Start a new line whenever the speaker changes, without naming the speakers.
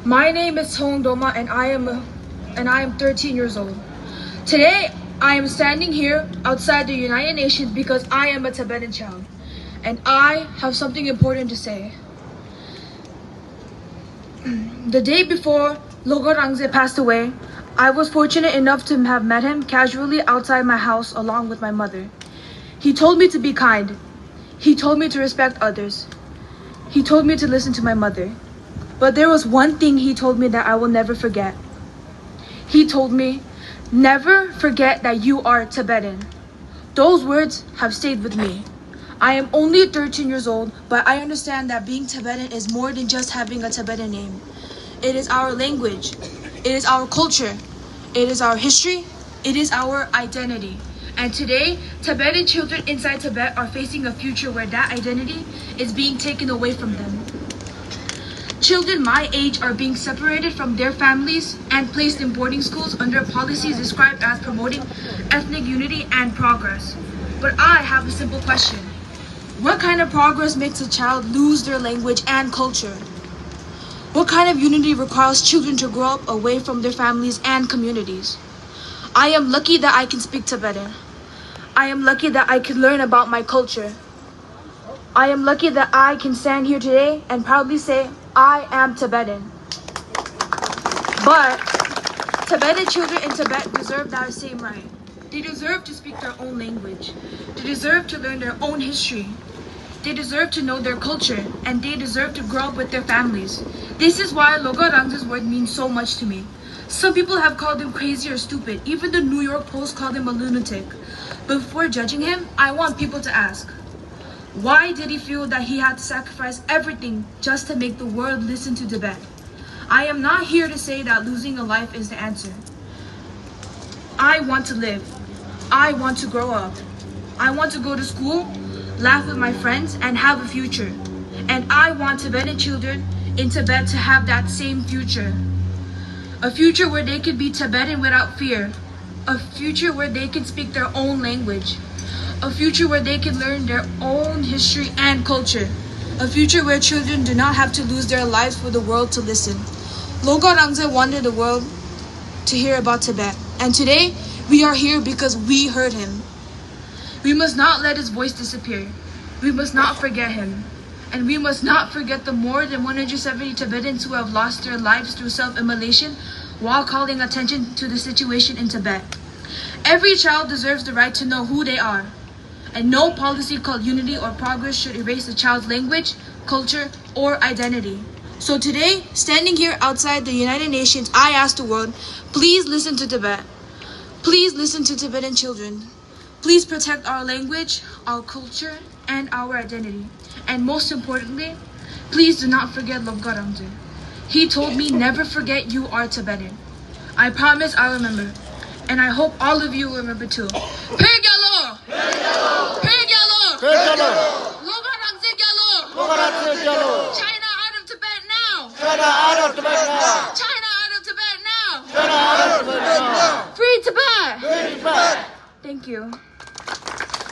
My name is Hong Doma and I am 13 years old. Today, I am standing here outside the United Nations because I am a Tibetan child and I have something important to say. The day before Logo Rangze passed away, I was fortunate enough to have met him casually outside my house along with my mother. He told me to be kind. He told me to respect others. He told me to listen to my mother. But there was one thing he told me that I will never forget. He told me, never forget that you are Tibetan. Those words have stayed with me. I am only 13 years old, but I understand that being Tibetan is more than just having a Tibetan name. It is our language. It is our culture. It is our history. It is our identity. And today, Tibetan children inside Tibet are facing a future where that identity is being taken away from them. Children my age are being separated from their families and placed in boarding schools under policies described as promoting ethnic unity and progress. But I have a simple question. What kind of progress makes a child lose their language and culture? What kind of unity requires children to grow up away from their families and communities? I am lucky that I can speak Tibetan. I am lucky that I can learn about my culture. I am lucky that I can stand here today and proudly say, I am Tibetan. But Tibetan children in Tibet deserve that same right. They deserve to speak their own language. They deserve to learn their own history. They deserve to know their culture, and they deserve to grow up with their families. This is why Loga Rangze's word means so much to me. Some people have called him crazy or stupid. Even the New York Post called him a lunatic. But before judging him, I want people to ask, why did he feel that he had to sacrifice everything just to make the world listen to Tibet? I am not here to say that losing a life is the answer. I want to live. I want to grow up. I want to go to school, laugh with my friends, and have a future. And I want Tibetan children in Tibet to have that same future. A future where they can be Tibetan without fear. A future where they can speak their own language. A future where they can learn their own history and culture. A future where children do not have to lose their lives for the world to listen. Logo Rangze wanted the world to hear about Tibet. And today, we are here because we heard him. We must not let his voice disappear. We must not forget him. And we must not forget the more than 170 Tibetans who have lost their lives through self-immolation while calling attention to the situation in Tibet. Every child deserves the right to know who they are. And no policy called unity or progress should erase a child's language, culture, or identity. So today, standing here outside the United Nations, I ask the world, please listen to Tibet. Please listen to Tibetan children. Please protect our language, our culture, and our identity. And most importantly, please do not forget Logo Rangze. He told me, never forget you are Tibetan. I promise I'll remember. And I hope all of you will remember too. Logo Rangze gyalo. China out of Tibet now. China out of Tibet now. Free Tibet. Thank you.